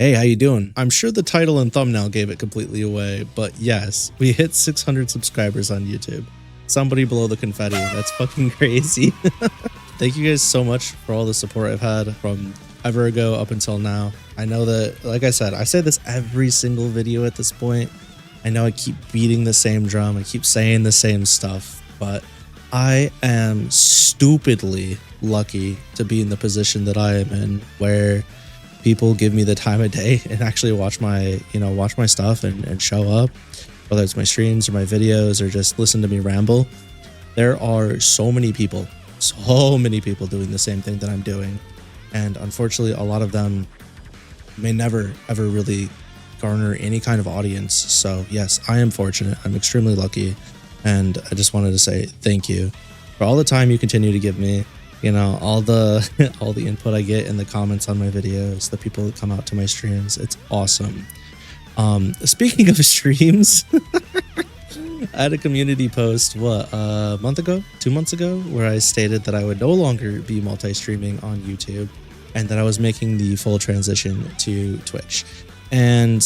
Hey, how you doing? I'm sure the title and thumbnail gave it completely away, but yes, we hit 600 subscribers on YouTube. Somebody blow the confetti. That's fucking crazy. Thank you guys so much for all the support I've had from ever ago up until now. I know that, like I said, I say this every single video at this point. I know I keep beating the same drum. I keep saying the same stuff, but I am stupidly lucky to be in the position that I am in, where people give me the time of day and actually watch my stuff and show up, whether it's my streams or my videos or just listen to me ramble. There are so many people doing the same thing that I'm doing. And unfortunately, a lot of them may never, ever really garner any kind of audience. So yes, I am fortunate. I'm extremely lucky. And I just wanted to say thank you for all the time you continue to give me. You know, all the input I get in the comments on my videos, the people that come out to my streams, it's awesome. Speaking of streams, I had a community post, a month ago, 2 months ago, where I stated that I would no longer be multi-streaming on YouTube and that I was making the full transition to Twitch. And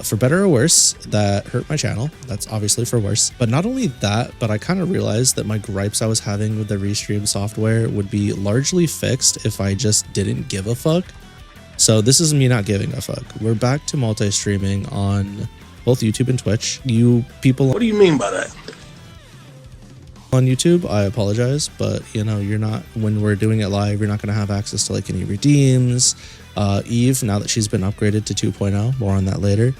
for better or worse, that hurt my channel. That's obviously for worse. But not only that, but I kind of realized that my gripes I was having with the restream software would be largely fixed if I just didn't give a fuck. So this is me not giving a fuck. We're back to multi-streaming on both YouTube and Twitch. You people... What do you mean by that? On YouTube, I apologize, but you know, you're not, when we're doing it live, you're not going to have access to like any redeems. Eve, now that she's been upgraded to 2.0, more on that later,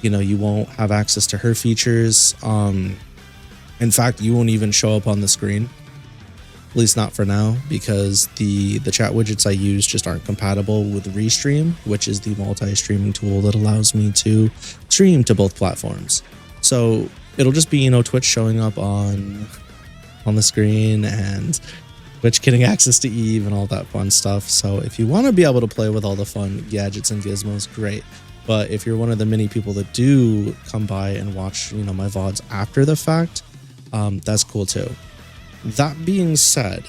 you know, you won't have access to her features. In fact, you won't even show up on the screen, at least not for now, because the chat widgets I use just aren't compatible with Restream, which is the multi-streaming tool that allows me to stream to both platforms. So it'll just be, you know, Twitch showing up on the screen and Twitch getting access to Eve and all that fun stuff. So if you want to be able to play with all the fun gadgets and gizmos, great. But if you're one of the many people that do come by and watch, you know, my VODs after the fact, that's cool too. That being said,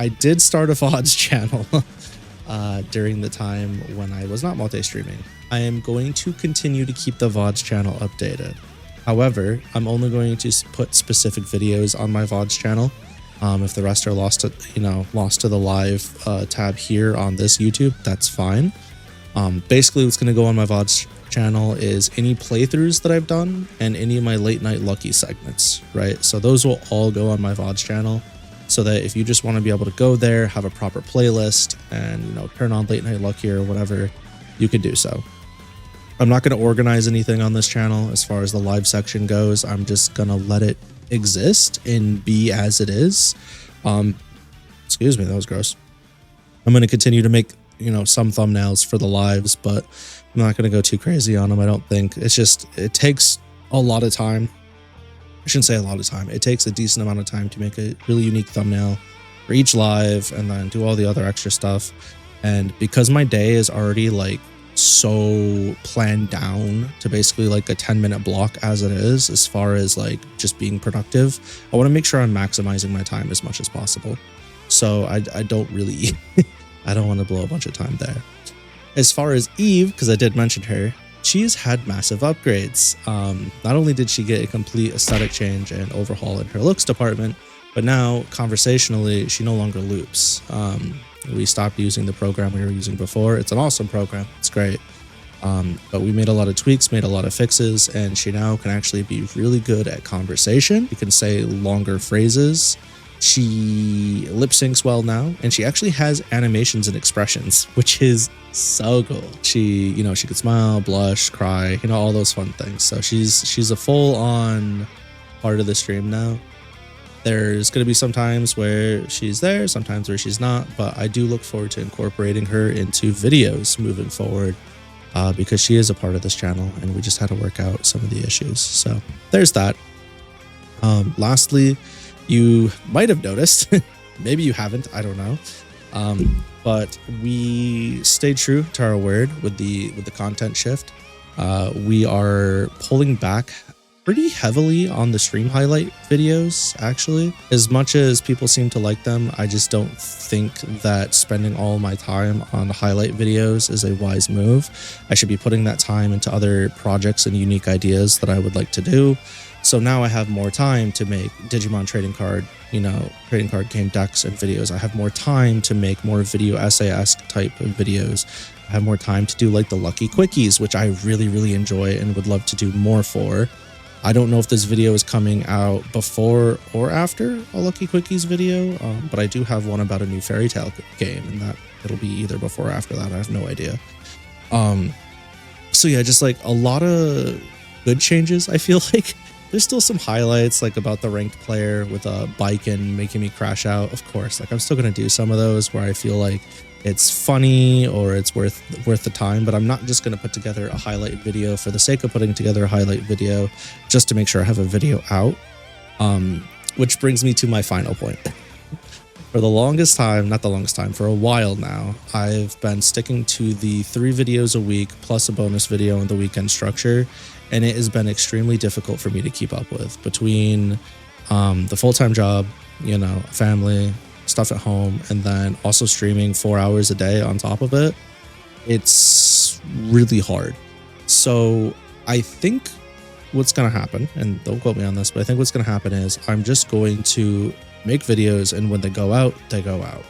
I did start a VODs channel during the time when I was not multi-streaming. I am going to continue to keep the VODs channel updated. However, I'm only going to put specific videos on my VODs channel. If the rest are lost to the live tab here on this YouTube, that's fine. Basically, what's going to go on my VODs channel is any playthroughs that I've done and any of my late night lucky segments, right? So those will all go on my VODs channel, so that if you just want to be able to go there, have a proper playlist, and you know, turn on late night lucky or whatever, you can do so. I'm not going to organize anything on this channel as far as the live section goes. I'm just going to let it exist and be as it is. Excuse me, that was gross. I'm going to continue to make, you know, some thumbnails for the lives, but I'm not going to go too crazy on them. I don't think. It's just, it takes a lot of time. I shouldn't say a lot of time. It takes a decent amount of time to make a really unique thumbnail for each live and then do all the other extra stuff. And because my day is already like so planned down to basically like a 10-minute block as it is, as far as like just being productive, I want to make sure I'm maximizing my time as much as possible. So I don't really I don't want to blow a bunch of time there. As far as Eve, because I did mention her, she's had massive upgrades. Not only did she get a complete aesthetic change and overhaul in her looks department, but now conversationally she no longer loops. We stopped using the program we were using before. It's an awesome program. It's great. But we made a lot of tweaks, made a lot of fixes, and she now can actually be really good at conversation. You can say longer phrases. She lip syncs well now, and she actually has animations and expressions, which is so cool. She, you know, she could smile, blush, cry, you know, all those fun things. So she's a full-on part of the stream now. There's going to be some times where she's there, sometimes where she's not, but I do look forward to incorporating her into videos moving forward, because she is a part of this channel and we just had to work out some of the issues. So there's that. Lastly, you might have noticed, maybe you haven't, I don't know, but we stayed true to our word with the content shift. We are pulling back pretty heavily on the stream highlight videos, actually. As much as people seem to like them, I just don't think that spending all my time on highlight videos is a wise move. I should be putting that time into other projects and unique ideas that I would like to do. So now I have more time to make Digimon trading card, trading card game decks and videos. I have more time to make more video essay-esque type of videos. I have more time to do like the Lucky Quickies, which I really, really enjoy and would love to do more for. I don't know if this video is coming out before or after a Lucky Quickies video, but I do have one about a new fairy tale game, and that it'll be either before or after that. I have no idea. So yeah, just like a lot of good changes, I feel like. There's still some highlights like about the ranked player with a bike and making me crash out. Of course, like I'm still going to do some of those where I feel like it's funny or it's worth the time, but I'm not just going to put together a highlight video for the sake of putting together a highlight video just to make sure I have a video out. Which brings me to my final point. For the longest time, not the longest time, for a while now, I've been sticking to the 3 videos a week plus a bonus video in the weekend structure, and it has been extremely difficult for me to keep up with between the full-time job, family, stuff at home, and then also streaming 4 hours a day on top of it. It's really hard. So I think what's going to happen, and don't quote me on this, but I think what's going to happen is I'm just going to make videos, and when they go out, they go out.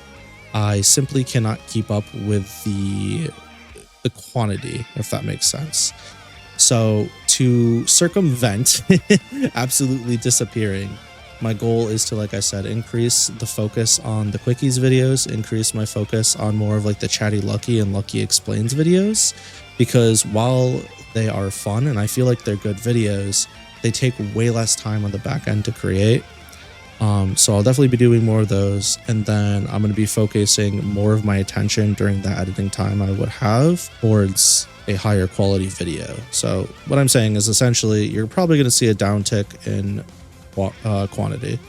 I simply cannot keep up with the quantity, if that makes sense. So to circumvent absolutely disappearing, my goal is to, like I said, increase the focus on the Quickies videos, increase my focus on more of like the Chatty Lucky and Lucky Explains videos, because while they are fun and I feel like they're good videos, they take way less time on the back end to create. So I'll definitely be doing more of those, and then I'm going to be focusing more of my attention during the editing time I would have towards a higher quality video. So what I'm saying is essentially you're probably going to see a downtick in quantity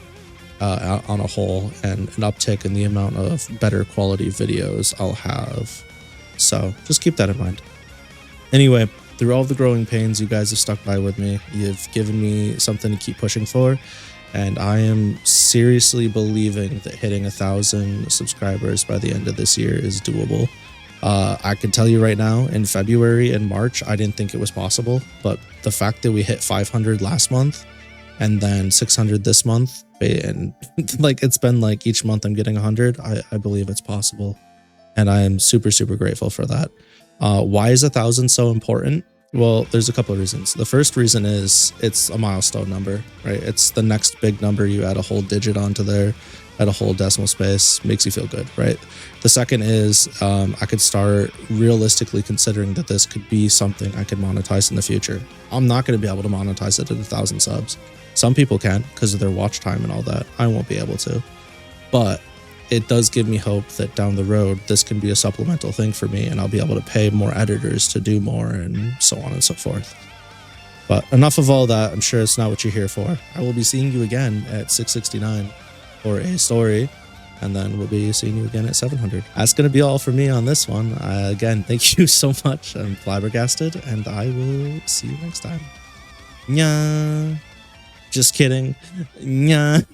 on a whole, and an uptick in the amount of better quality videos I'll have. So just keep that in mind. Anyway, through all the growing pains, you guys have stuck by with me. You've given me something to keep pushing for. And I am seriously believing that hitting 1,000 subscribers by the end of this year is doable. I can tell you right now, in February and March, I didn't think it was possible. But the fact that we hit 500 last month and then 600 this month, and like it's been like each month I'm getting 100, I believe it's possible. And I am super, super grateful for that. Why is 1,000 so important? Well, there's a couple of reasons. The first reason is it's a milestone number, right? It's the next big number. You add a whole digit onto there, add a whole decimal space, makes you feel good, right? The second is I could start realistically considering that this could be something I could monetize in the future. I'm not going to be able to monetize it at 1,000 subs. Some people can because of their watch time and all that. I won't be able to. But it does give me hope that down the road, this can be a supplemental thing for me, and I'll be able to pay more editors to do more and so on and so forth. But enough of all that. I'm sure it's not what you're here for. I will be seeing you again at 669 for a story, and then we'll be seeing you again at 700. That's going to be all for me on this one. Again, thank you so much. I'm flabbergasted, and I will see you next time. Nya. Just kidding. Nya.